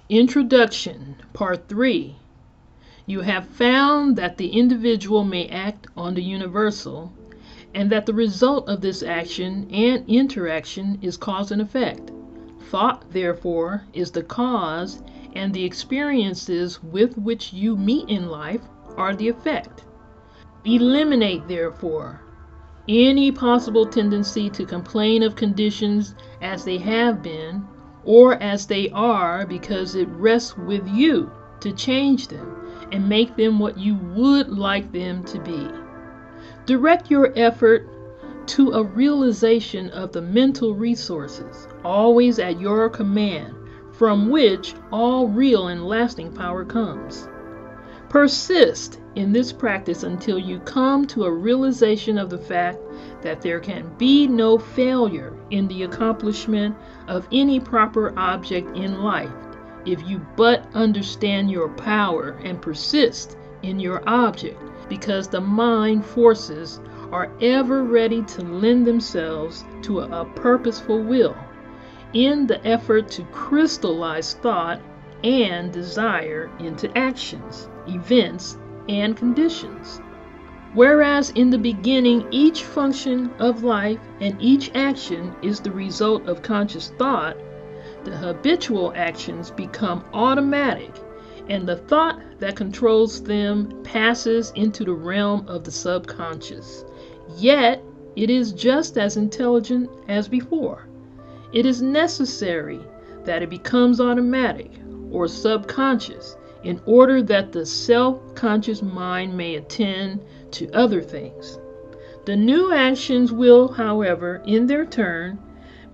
Introduction, Part 3. You have found that the individual may act on the universal, and that the result of this action and interaction is cause and effect. Thought, therefore, is the cause, and the experiences with which you meet in life are the effect. Eliminate, therefore, any possible tendency to complain of conditions as they have been or as they are, because it rests with you to change them and make them what you would like them to be. Direct your effort to a realization of the mental resources always at your command, from which all real and lasting power comes. Persist in this practice until you come to a realization of the fact that there can be no failure in the accomplishment of any proper object in life if you but understand your power and persist in your object, because the mind forces are ever ready to lend themselves to a purposeful will in the effort to crystallize thought and desire into actions, events, and conditions. Whereas in the beginning each function of life and each action is the result of conscious thought, the habitual actions become automatic, and the thought that controls them passes into the realm of the subconscious. Yet it is just as intelligent as before. It is necessary that it becomes automatic or subconscious in order that the self-conscious mind may attend to other things. The new actions will, however, in their turn,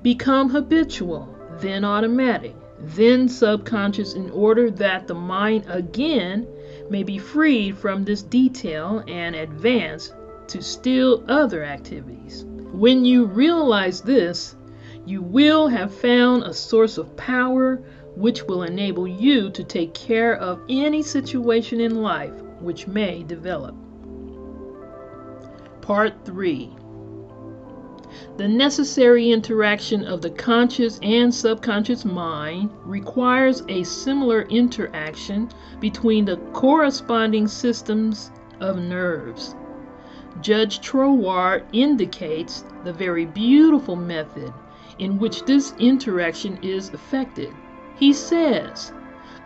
become habitual, then automatic, then subconscious, in order that the mind again may be freed from this detail and advance to still other activities. When you realize this, you will have found a source of power which will enable you to take care of any situation in life which may develop. Part 3. The necessary interaction of the conscious and subconscious mind requires a similar interaction between the corresponding systems of nerves. Judge Troward indicates the very beautiful method in which this interaction is effected. He says,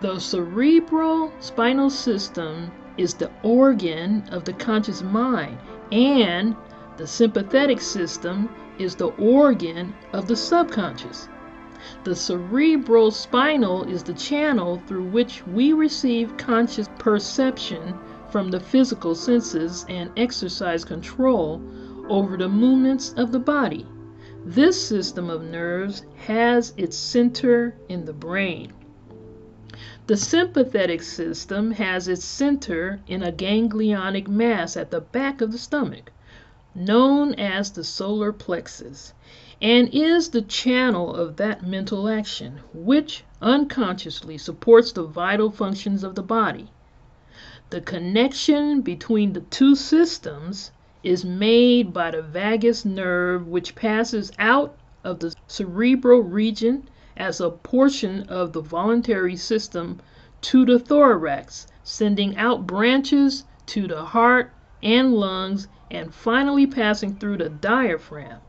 the cerebral spinal system is the organ of the conscious mind, and the sympathetic system is the organ of the subconscious. The cerebral spinal is the channel through which we receive conscious perception from the physical senses and exercise control over the movements of the body. This system of nerves has its center in the brain. The sympathetic system has its center in a ganglionic mass at the back of the stomach, known as the solar plexus, and is the channel of that mental action which unconsciously supports the vital functions of the body. The connection between the two systems is made by the vagus nerve, which passes out of the cerebral region as a portion of the voluntary system to the thorax, sending out branches to the heart and lungs, and finally passing through the diaphragm.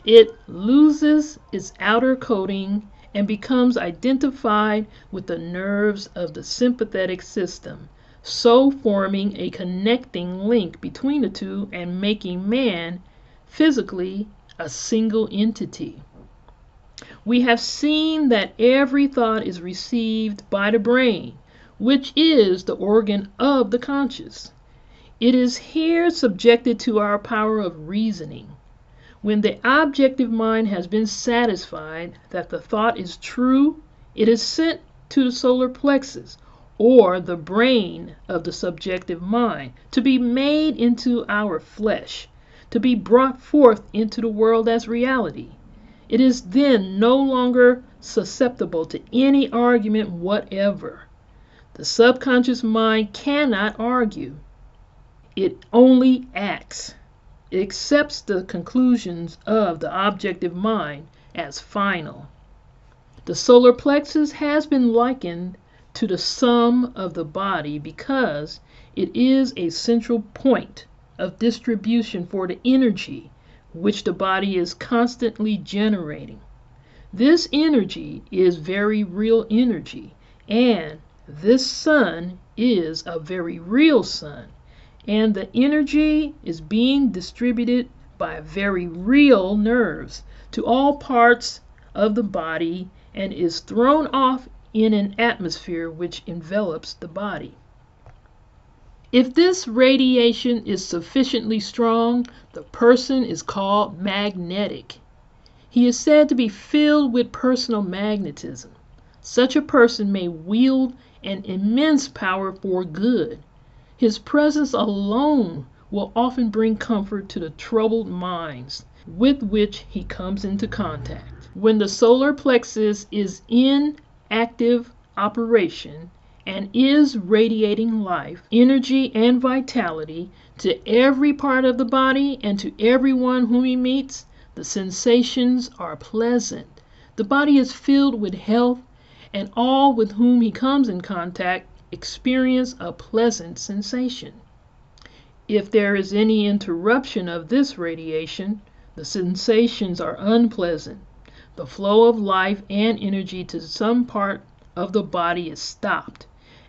It loses its outer coating and becomes identified with the nerves of the sympathetic system, so forming a connecting link between the two and making man physically a single entity. We have seen that every thought is received by the brain, which is the organ of the conscious. It is here subjected to our power of reasoning. When the objective mind has been satisfied that the thought is true, it is sent to the solar plexus, or the brain of the subjective mind, to be made into our flesh, to be brought forth into the world as reality. It is then no longer susceptible to any argument whatever. The subconscious mind cannot argue. It only acts. It accepts the conclusions of the objective mind as final. The solar plexus has been likened to the sum of the body because it is a central point of distribution for the energy which the body is constantly generating. This energy is very real energy, and this sun is a very real sun, and the energy is being distributed by very real nerves to all parts of the body and is thrown off in an atmosphere which envelops the body. If this radiation is sufficiently strong, the person is called magnetic. He is said to be filled with personal magnetism. Such a person may wield an immense power for good. His presence alone will often bring comfort to the troubled minds with which he comes into contact. When the solar plexus is in active operation and is radiating life, energy, and vitality to every part of the body and to everyone whom he meets, the sensations are pleasant. The body is filled with health, and all with whom he comes in contact experience a pleasant sensation. If there is any interruption of this radiation, the sensations are unpleasant. The flow of life and energy to some part of the body is stopped,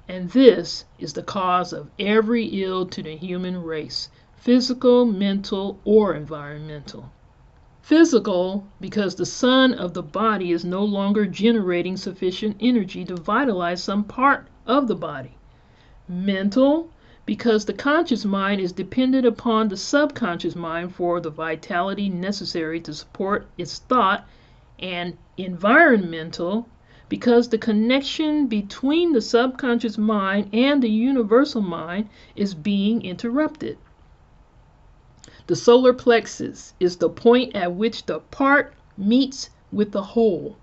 and this is the cause of every ill to the human race, physical, mental, or environmental. Physical, because the sun of the body is no longer generating sufficient energy to vitalize some part of the body. Mental, because the conscious mind is dependent upon the subconscious mind for the vitality necessary to support its thought. And environmental, because the connection between the subconscious mind and the universal mind is being interrupted. The solar plexus is the point at which the part meets with the whole,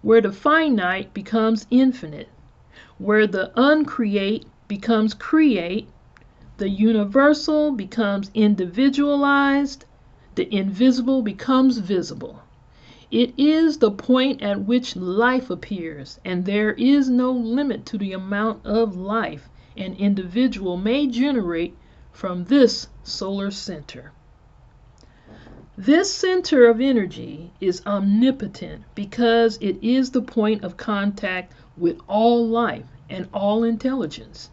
where the finite becomes infinite, where the uncreate becomes create, the universal becomes individualized, the invisible becomes visible. It is the point at which life appears, and there is no limit to the amount of life an individual may generate from this solar center. This center of energy is omnipotent because it is the point of contact with all life and all intelligence.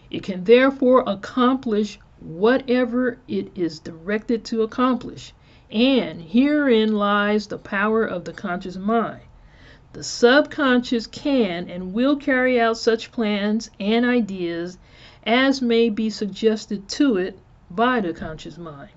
It can therefore accomplish whatever it is directed to accomplish, and herein lies the power of the conscious mind. The subconscious can and will carry out such plans and ideas as may be suggested to it by the conscious mind.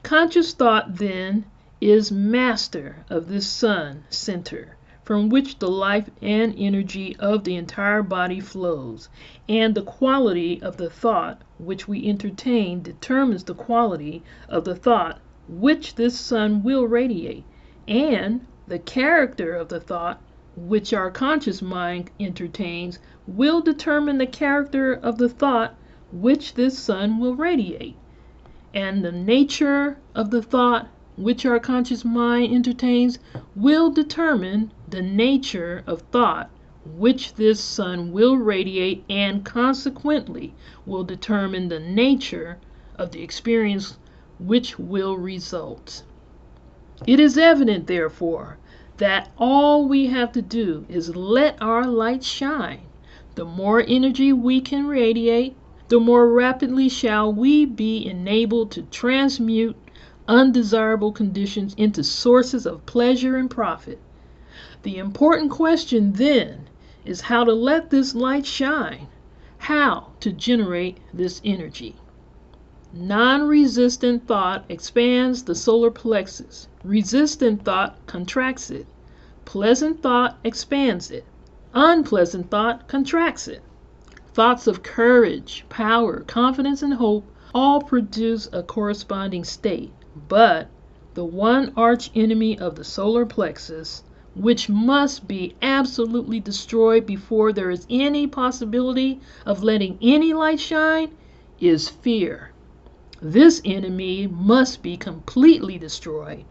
Conscious thought, then, is master of this sun center, from which the life and energy of the entire body flows, and the quality of the thought which we entertain determines the quality of the thought which this sun will radiate, and the character of the thought which our conscious mind entertains will determine the character of the thought which this sun will radiate, and the nature of the thought which our conscious mind entertains will determine the nature of thought which this sun will radiate, and consequently will determine the nature of the experience which will result. It is evident, therefore, that all we have to do is let our light shine. The more energy we can radiate, the more rapidly shall we be enabled to transmute undesirable conditions into sources of pleasure and profit. The important question then is how to let this light shine, how to generate this energy. Non-resistant thought expands the solar plexus. Resistant thought contracts it. Pleasant thought expands it. Unpleasant thought contracts it. Thoughts of courage, power, confidence, and hope all produce a corresponding state, but the one arch enemy of the solar plexus, which must be absolutely destroyed before there is any possibility of letting any light shine, is fear. This enemy must be completely destroyed.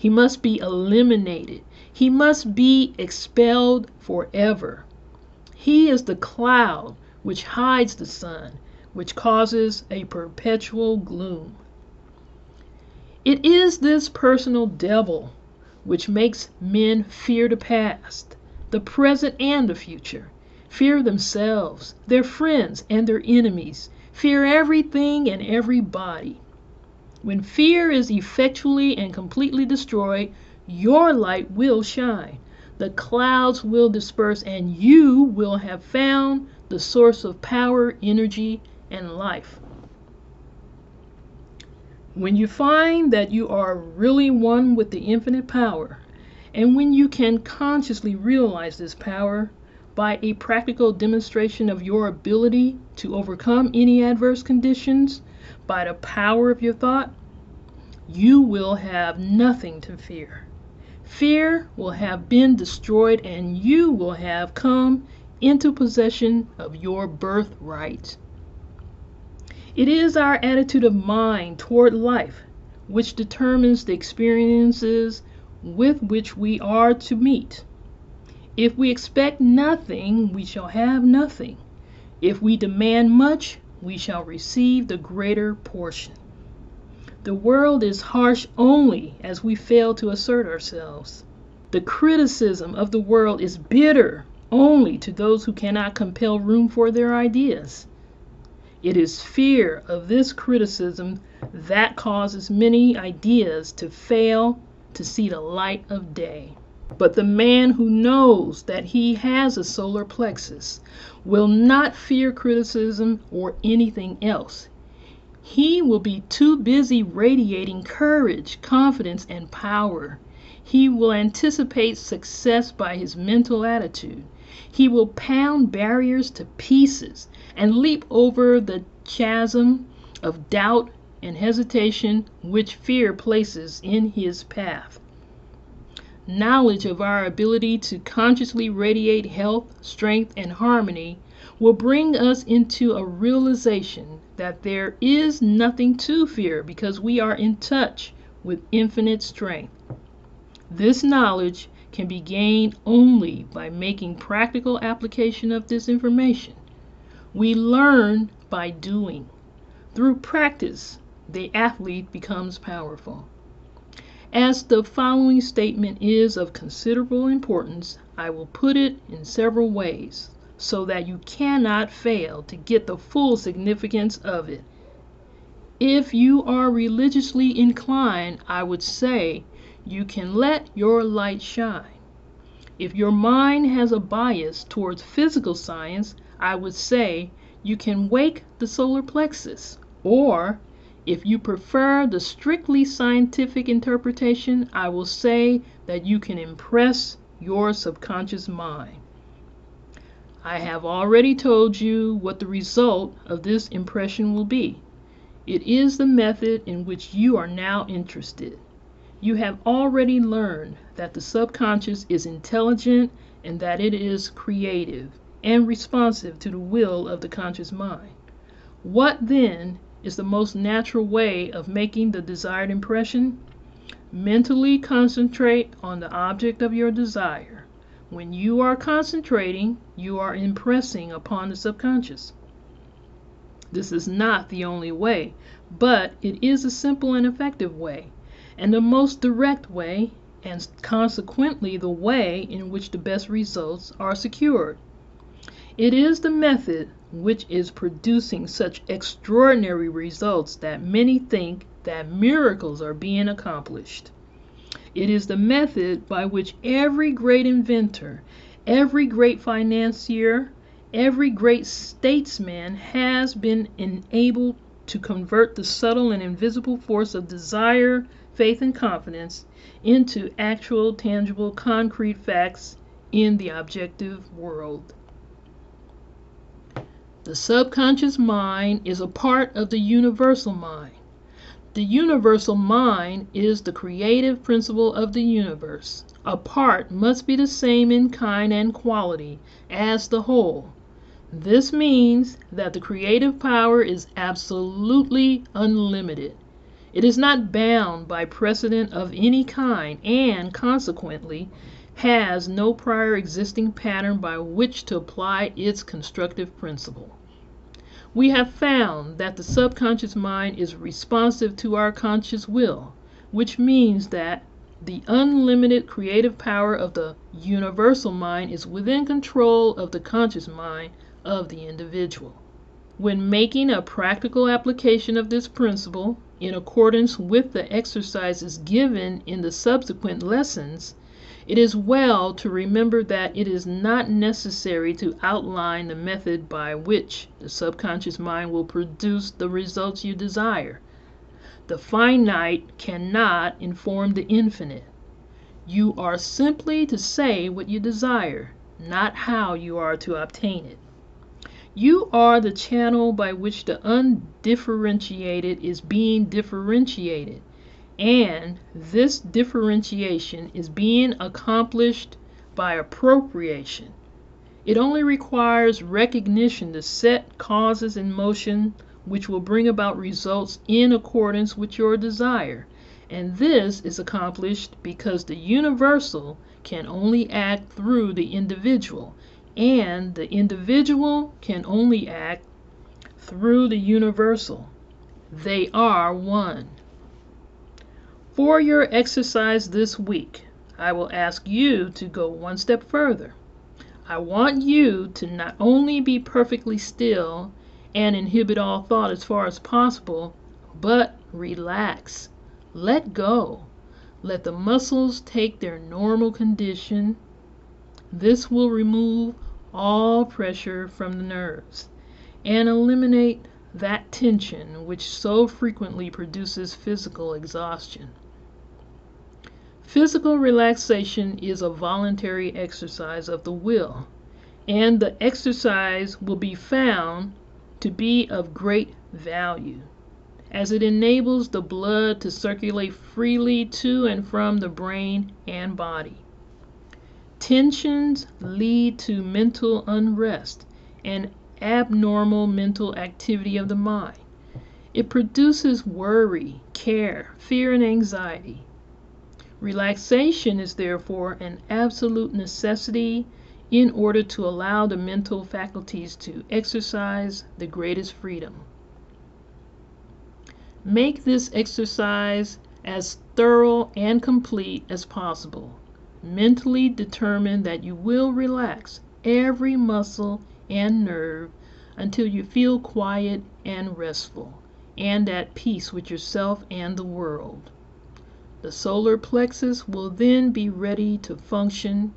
He must be eliminated. He must be expelled forever. He is the cloud which hides the sun, which causes a perpetual gloom. It is this personal devil which makes men fear the past, the present, and the future. Fear themselves, their friends, and their enemies. Fear everything and everybody. When fear is effectually and completely destroyed, your light will shine. The clouds will disperse, and you will have found the source of power, energy, and life. When you find that you are really one with the infinite power, and when you can consciously realize this power by a practical demonstration of your ability to overcome any adverse conditions by the power of your thought, you will have nothing to fear. Fear will have been destroyed, and you will have come into possession of your birthright. It is our attitude of mind toward life which determines the experiences with which we are to meet. If we expect nothing, we shall have nothing. If we demand much, we shall receive the greater portion. The world is harsh only as we fail to assert ourselves. The criticism of the world is bitter only to those who cannot compel room for their ideas. It is fear of this criticism that causes many ideas to fail to see the light of day. But the man who knows that he has a solar plexus will not fear criticism or anything else. He will be too busy radiating courage, confidence, and power. He will anticipate success by his mental attitude. He will pound barriers to pieces and leap over the chasm of doubt and hesitation which fear places in his path. Knowledge of our ability to consciously radiate health, strength, and harmony will bring us into a realization that there is nothing to fear because we are in touch with infinite strength. This knowledge can be gained only by making practical application of this information. We learn by doing. Through practice, the athlete becomes powerful. As the following statement is of considerable importance, I will put it in several ways so that you cannot fail to get the full significance of it. If you are religiously inclined, I would say you can let your light shine. If your mind has a bias towards physical science, I would say you can wake the solar plexus. Or, if you prefer the strictly scientific interpretation, I will say that you can impress your subconscious mind. I have already told you what the result of this impression will be. It is the method in which you are now interested. You have already learned that the subconscious is intelligent and that it is creative and responsive to the will of the conscious mind. What then is the most natural way of making the desired impression? Mentally concentrate on the object of your desire. When you are concentrating, you are impressing upon the subconscious. This is not the only way, but it is a simple and effective way, and the most direct way, and consequently the way in which the best results are secured. It is the method which is producing such extraordinary results that many think that miracles are being accomplished. It is the method by which every great inventor, every great financier, every great statesman has been enabled to convert the subtle and invisible force of desire, faith, and confidence into actual, tangible, concrete facts in the objective world. The subconscious mind is a part of the universal mind. The universal mind is the creative principle of the universe. A part must be the same in kind and quality as the whole. This means that the creative power is absolutely unlimited. It is not bound by precedent of any kind and, consequently, has no prior existing pattern by which to apply its constructive principle. We have found that the subconscious mind is responsive to our conscious will, which means that the unlimited creative power of the universal mind is within control of the conscious mind of the individual. When making a practical application of this principle, in accordance with the exercises given in the subsequent lessons, it is well to remember that it is not necessary to outline the method by which the subconscious mind will produce the results you desire. The finite cannot inform the infinite. You are simply to say what you desire, not how you are to obtain it. You are the channel by which the undifferentiated is being differentiated, and this differentiation is being accomplished by appropriation. It only requires recognition to set causes in motion which will bring about results in accordance with your desire, and this is accomplished because the universal can only act through the individual, and the individual can only act through the universal. They are one. For your exercise this week, I will ask you to go one step further. I want you to not only be perfectly still and inhibit all thought as far as possible, but relax. Let go. Let the muscles take their normal condition. This will remove all pressure from the nerves and eliminate that tension which so frequently produces physical exhaustion. Physical relaxation is a voluntary exercise of the will, and the exercise will be found to be of great value, as it enables the blood to circulate freely to and from the brain and body. Tensions lead to mental unrest and abnormal mental activity of the mind. It produces worry, care, fear, and anxiety. Relaxation is therefore an absolute necessity in order to allow the mental faculties to exercise the greatest freedom. Make this exercise as thorough and complete as possible. Mentally determine that you will relax every muscle and nerve until you feel quiet and restful and at peace with yourself and the world. The solar plexus will then be ready to function,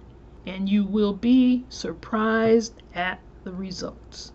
and you will be surprised at the results.